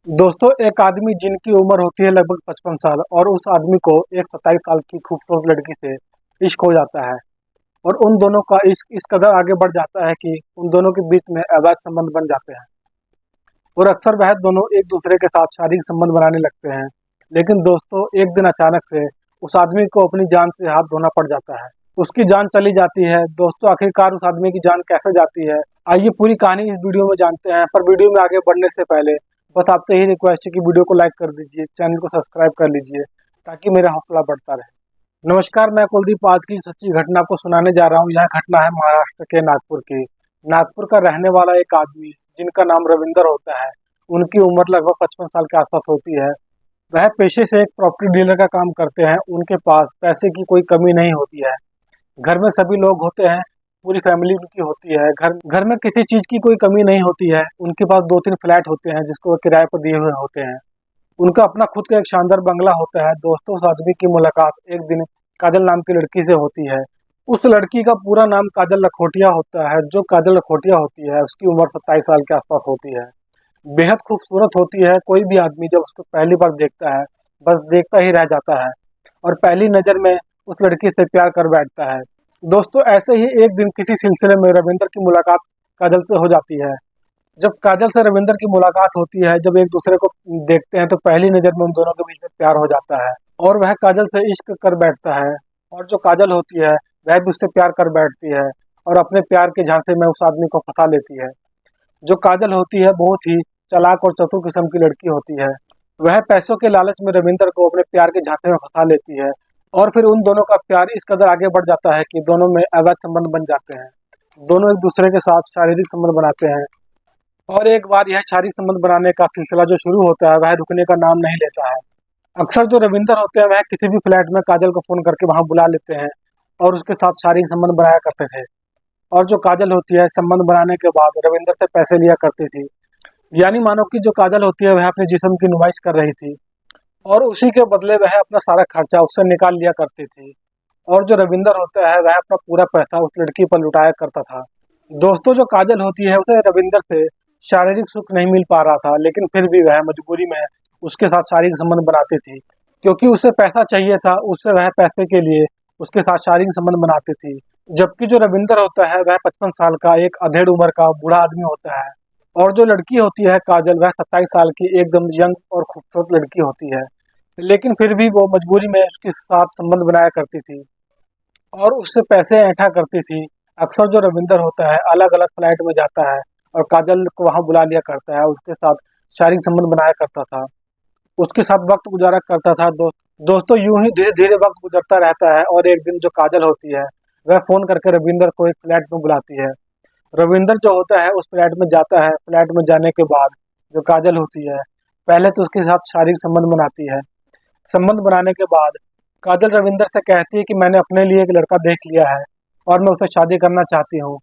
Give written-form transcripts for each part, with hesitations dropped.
दोस्तों, एक आदमी जिनकी उम्र होती है लगभग 55 साल और उस आदमी को एक 27 साल की खूबसूरत लड़की से इश्क हो जाता है। और उन दोनों का इश्क इस कदर आगे बढ़ जाता है कि उन दोनों के बीच में अवैध संबंध बन जाते हैं। और अक्सर वह दोनों एक दूसरे के साथ शारीरिक संबंध बनाने लगते हैं। लेकिन दोस्तों, एक दिन अचानक से उस आदमी को अपनी जान से हाथ धोना पड़ जाता है। उसकी जान चली जाती है। दोस्तों, आखिरकार उस आदमी की जान कैसे जाती है, आइए पूरी कहानी इस वीडियो में जानते हैं। पर वीडियो में आगे बढ़ने से पहले बस आपसे ही रिक्वेस्ट है कि वीडियो को लाइक कर दीजिए, चैनल को सब्सक्राइब कर लीजिए ताकि मेरा हौसला बढ़ता रहे। नमस्कार, मैं कुलदीप आज की सच्ची घटना आपको सुनाने जा रहा हूँ। यह घटना है महाराष्ट्र के नागपुर की। नागपुर का रहने वाला एक आदमी जिनका नाम रविंदर होता है। उनकी उम्र लगभग 55 साल के आसपास होती है। वह पेशे से एक प्रॉपर्टी डीलर का काम करते हैं। उनके पास पैसे की कोई कमी नहीं होती है। घर में सभी लोग होते हैं, पूरी फैमिली उनकी होती है। घर घर में किसी चीज की कोई कमी नहीं होती है। उनके पास 2-3 फ्लैट होते हैं जिसको वो किराए पर दिए हुए होते हैं। उनका अपना खुद का एक शानदार बंगला होता है। दोस्तों, उस आदमी की मुलाकात एक दिन काजल नाम की लड़की से होती है। उस लड़की का पूरा नाम काजल लखोटिया होता है। जो काजल लखोटिया होती है उसकी उम्र 27 साल के आसपास होती है। बेहद खूबसूरत होती है। कोई भी आदमी जब उसको पहली बार देखता है बस देखता ही रह जाता है और पहली नज़र में उस लड़की से प्यार कर बैठता है। दोस्तों, ऐसे ही एक दिन किसी सिलसिले में रविंदर की मुलाकात काजल से हो जाती है। जब काजल से रविंदर की मुलाकात होती है, जब एक दूसरे को देखते हैं तो पहली नज़र में उन दोनों के बीच में प्यार हो जाता है और वह काजल से इश्क कर बैठता है। और जो काजल होती है वह भी उससे प्यार कर बैठती है और अपने प्यार के झांसे में उस आदमी को फंसा लेती है। जो काजल होती है बहुत ही चालाक और चतुर किस्म की लड़की होती है। वह पैसों के लालच में रविंदर को अपने प्यार के झांसे में फंसा लेती है और फिर उन दोनों का प्यार इस कदर आगे बढ़ जाता है कि दोनों में अवैध संबंध बन जाते हैं। दोनों एक दूसरे के साथ शारीरिक संबंध बनाते हैं। और एक बार यह शारीरिक संबंध बनाने का सिलसिला जो शुरू होता है वह रुकने का नाम नहीं लेता है। अक्सर जो रविंदर होते हैं वह किसी भी फ्लैट में काजल को फोन करके वहां बुला लेते हैं और उसके साथ शारीरिक संबंध बनाया करते थे। और जो काजल होती है संबंध बनाने के बाद रविंदर से पैसे लिया करती थी। यानी मानो कि जो काजल होती है वह अपने जिस्म की नुमाइश कर रही थी और उसी के बदले वह अपना सारा खर्चा उससे निकाल लिया करती थी। और जो रविंदर होता है वह अपना पूरा पैसा उस लड़की पर लुटाया करता था। दोस्तों, जो काजल होती है उसे रविंदर से शारीरिक सुख नहीं मिल पा रहा था, लेकिन फिर भी वह मजबूरी में उसके साथ शारीरिक संबंध बनाती थी क्योंकि उसे पैसा चाहिए था। उससे वह पैसे के लिए उसके साथ शारीरिक संबंध बनाती थी। जबकि जो रविंदर होता है वह 55 साल का एक अधेड़ उम्र का बूढ़ा आदमी होता है। और जो लड़की होती है काजल वह 27 साल की एकदम यंग और खूबसूरत लड़की होती है। लेकिन फिर भी वो मजबूरी में उसके साथ संबंध बनाया करती थी और उससे पैसे ऐंठा करती थी। अक्सर जो रविंदर होता है अलग अलग फ्लाइट में जाता है और काजल को वहां बुला लिया करता है, उसके साथ शारीरिक संबंध बनाया करता था, उसके साथ वक्त गुजारा करता था। दोस्तों, यूं ही धीरे धीरे वक्त गुजरता रहता है और एक दिन जो काजल होती है वह फोन करके रविंदर को एक फ्लैट में बुलाती है। रविंदर जो होता है उस फ्लैट में जाता है। फ्लैट में जाने के बाद जो काजल होती है पहले तो उसके साथ शारीरिक संबंध बनाती है। संबंध बनाने के बाद काजल रविंदर से कहती है कि मैंने अपने लिए एक लड़का देख लिया है और मैं उससे शादी करना चाहती हूँ।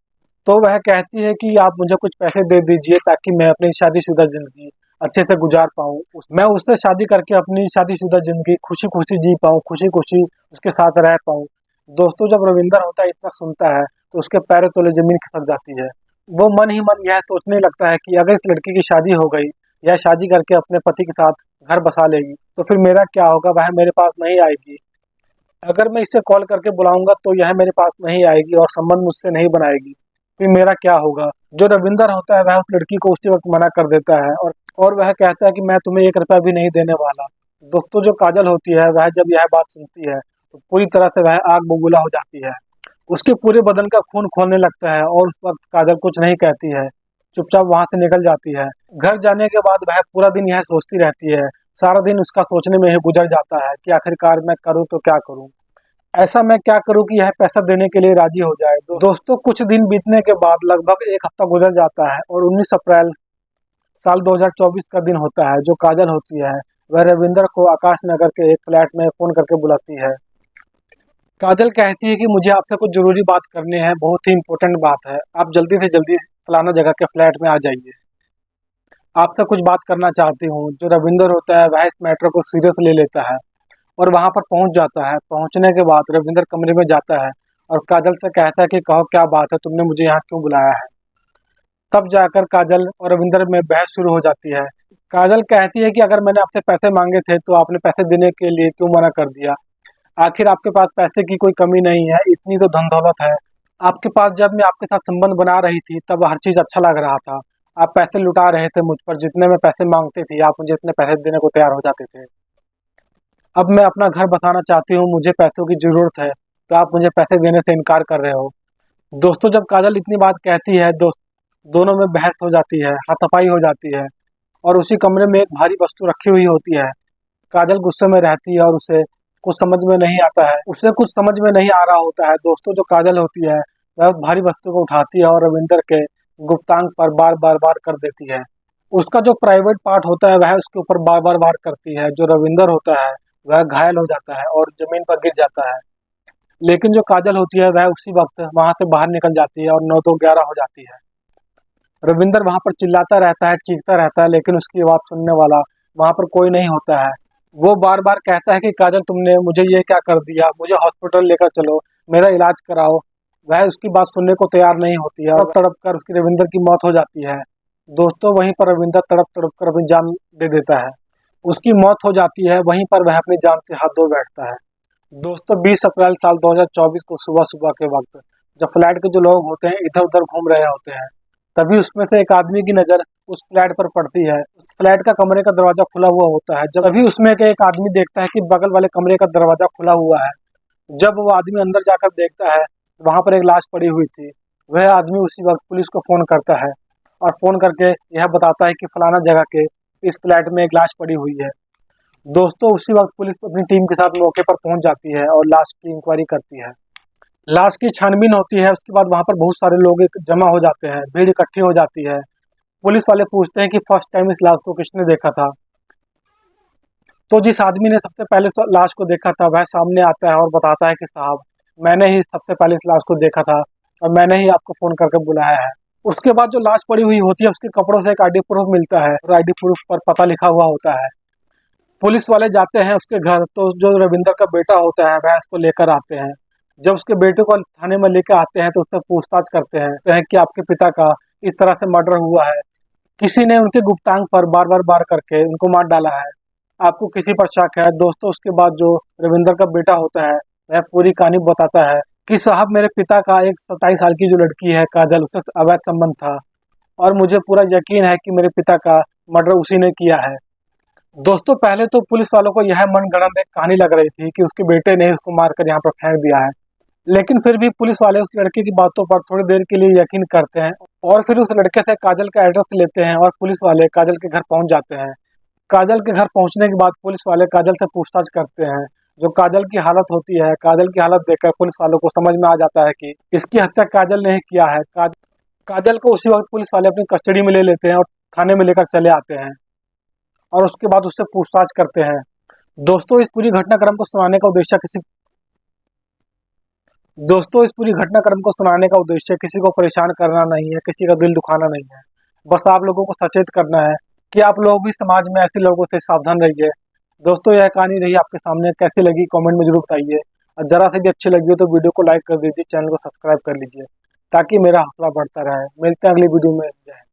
तो वह कहती है कि आप मुझे कुछ पैसे दे दीजिए ताकि मैं अपनी शादीशुदा जिंदगी अच्छे से गुजार पाऊँ। मैं उससे शादी करके अपनी शादीशुदा जिंदगी खुशी खुशी जी पाऊँ, खुशी खुशी उसके साथ रह पाऊँ। दोस्तों, जब रविंदर होता है इतना सुनता है तो उसके पैरों तले जमीन खिसक जाती है। वो मन ही मन यह सोचने लगता है कि अगर इस लड़की की शादी हो गई, यह शादी करके अपने पति के साथ घर बसा लेगी, तो फिर मेरा क्या होगा, वह मेरे पास नहीं आएगी। अगर मैं इसे कॉल करके बुलाऊंगा तो यह मेरे पास नहीं आएगी और संबंध मुझसे नहीं बनाएगी, फिर मेरा क्या होगा। जो रविंदर होता है वह उस लड़की को उसी वक्त मना कर देता है और वह कहता है कि मैं तुम्हें 1 रुपया भी नहीं देने वाला। दोस्तों, जो काजल होती है वह जब यह बात सुनती है तो पूरी तरह से वह आग बबूला हो जाती है। उसके पूरे बदन का खून खोलने लगता है और उस वक्त काजल कुछ नहीं कहती है, चुपचाप वहां से निकल जाती है। घर जाने के बाद वह पूरा दिन यह सोचती रहती है। सारा दिन उसका सोचने में ही गुजर जाता है कि आखिरकार मैं करूँ तो क्या करूँ, ऐसा मैं क्या करूँ कि यह पैसा देने के लिए राजी हो जाए। दोस्तों, कुछ दिन बीतने के बाद लगभग एक हफ्ता गुजर जाता है और 19 अप्रैल साल 2024 का दिन होता है। जो काजल होती है वह रविंदर को आकाश नगर के एक फ्लैट में फोन करके बुलाती है। काजल कहती है कि मुझे आपसे कुछ जरूरी बात करनी है, बहुत ही इंपॉर्टेंट बात है, आप जल्दी से जल्दी फलाना जगह के फ्लैट में आ जाइए, आपसे कुछ बात करना चाहती हूँ। जो रविंदर होता है वह इस मैटर को सीरियस ले लेता है और वहां पर पहुंच जाता है। पहुंचने के बाद रविंदर कमरे में जाता है और काजल से कहता है कि कहो क्या बात है, तुमने मुझे यहाँ क्यों बुलाया है। तब जाकर काजल और रविंदर में बहस शुरू हो जाती है। काजल कहती है कि अगर मैंने आपसे पैसे मांगे थे तो आपने पैसे देने के लिए क्यों मना कर दिया। आखिर आपके पास पैसे की कोई कमी नहीं है, इतनी तो धन दौलत है आपके पास। जब मैं आपके साथ संबंध बना रही थी तब हर चीज अच्छा लग रहा था। आप पैसे लुटा रहे थे मुझ पर, जितने में पैसे मांगते थे आप मुझे इतने पैसे देने को तैयार हो जाते थे। अब मैं अपना घर बसाना चाहती हूँ, मुझे पैसों की जरूरत है, तो आप मुझे पैसे देने से इनकार कर रहे हो। दोस्तों जब काजल इतनी बात कहती है दोनों में बहस हो जाती है, हाथापाई हो जाती है। और उसी कमरे में एक भारी वस्तु रखी हुई होती है। काजल गुस्से में रहती है और उसे कुछ समझ में नहीं आ रहा होता है। दोस्तों जो काजल होती है वह उस भारी वस्तु को उठाती है और रविंदर के गुप्तांग पर बार कर देती है। उसका जो प्राइवेट पार्ट होता है वह उसके ऊपर बार वार करती है। जो रविंदर होता है वह घायल हो जाता है और जमीन पर गिर जाता है। लेकिन जो काजल होती है वह उसी वक्त वहां से बाहर निकल जाती है और 9 तो 11 हो जाती है। रविंदर वहां पर चिल्लाता रहता है, चीखता रहता है, लेकिन उसकी आवाज सुनने वाला वहां पर कोई नहीं होता है। वो बार कहता है कि काजल तुमने मुझे ये क्या कर दिया, मुझे हॉस्पिटल लेकर चलो, मेरा इलाज कराओ। वह उसकी बात सुनने को तैयार नहीं होती है और तड़प कर उसकी रविंदर की मौत हो जाती है। दोस्तों वहीं पर रविंदर तड़प कर अपनी जान दे देता है। उसकी मौत हो जाती है, वहीं पर वह अपनी जान से हाथ धो बैठता है। दोस्तों 20 अप्रैल साल 2024 को सुबह सुबह के वक्त जब फ्लैट के जो लोग होते हैं इधर उधर घूम रहे होते हैं, तभी उसमें से एक आदमी की नजर उस फ्लैट पर पड़ती है। उस फ्लैट का कमरे का दरवाजा खुला हुआ होता है। जब तभी उसमें के एक आदमी देखता है कि बगल वाले कमरे का दरवाजा खुला हुआ है। जब वो आदमी अंदर जाकर देखता है वहां पर एक लाश पड़ी हुई थी। वह आदमी उसी वक्त पुलिस को फोन करता है और फोन करके यह बताता है कि फलाना जगह के इस फ्लैट में एक लाश पड़ी हुई है। दोस्तों उसी वक्त पुलिस अपनी टीम के साथ मौके पर पहुंच जाती है और लाश की इंक्वायरी करती है। लाश की छानबीन होती है। उसके बाद वहां पर बहुत सारे लोग जमा हो जाते हैं, भीड़ इकट्ठी हो जाती है। पुलिस वाले पूछते हैं कि फर्स्ट टाइम इस लाश को किसने देखा था। तो जिस आदमी ने सबसे पहले लाश को देखा था वह सामने आता है और बताता है कि साहब मैंने ही सबसे पहले इस लाश को देखा था और मैंने ही आपको फोन करके बुलाया है। उसके बाद जो लाश पड़ी हुई होती है उसके कपड़ों से एक आईडी प्रूफ मिलता है और आईडी प्रूफ पर पता लिखा हुआ होता है। पुलिस वाले जाते हैं उसके घर, तो जो रविंदर का बेटा होता है वह उसको लेकर आते हैं। जब उसके बेटे को थाने में लेकर आते हैं तो उससे पूछताछ करते हैं कि आपके पिता का इस तरह से मर्डर हुआ है, किसी ने उनके गुप्तांग पर बार करके उनको मार डाला है, आपको किसी पर शक है। दोस्तों उसके बाद जो रविंदर का बेटा होता है वह पूरी कहानी बताता है कि साहब मेरे पिता का एक 27 साल की जो लड़की है काजल, उससे अवैध संबंध था और मुझे पूरा यकीन है कि मेरे पिता का मर्डर उसी ने किया है। दोस्तों पहले तो पुलिस वालों को यह मनगढ़ंत एक कहानी लग रही थी कि उसके बेटे ने उसको मारकर यहाँ पर फेंक दिया है, लेकिन फिर भी पुलिस वाले उस लड़के की बातों पर थोड़ी देर के लिए यकीन करते हैं और फिर उस लड़के से काजल का एड्रेस लेते हैं और पुलिस वाले काजल के घर पहुंच जाते हैं। काजल के घर पहुंचने के बाद पुलिस वाले काजल से पूछताछ करते हैं। जो काजल की हालत होती है, काजल की हालत देखकर पुलिस वालों को समझ में आ जाता है कि इसकी हत्या काजल ने ही किया है। काजल को उसी वक्त पुलिस वाले अपनी कस्टडी में ले लेते हैं और थाने में लेकर चले आते हैं और उसके बाद उससे पूछताछ करते हैं। दोस्तों इस पूरी घटनाक्रम को सुनाने का उद्देश्य किसी दोस्तों इस पूरी घटनाक्रम को सुनाने का उद्देश्य किसी को परेशान करना नहीं है, किसी का दिल दुखाना नहीं है। बस आप लोगों को सचेत करना है कि आप लोग भी समाज में ऐसे लोगों से सावधान रहिए। दोस्तों यह कहानी रही आपके सामने, कैसी लगी कमेंट में जरूर बताइए और जरा से भी अच्छी लगी हो तो वीडियो को लाइक कर दीजिए, चैनल को सब्सक्राइब कर लीजिए ताकि मेरा हौसला बढ़ता रहे। मिलते हैं अगली वीडियो में। जय हिंद।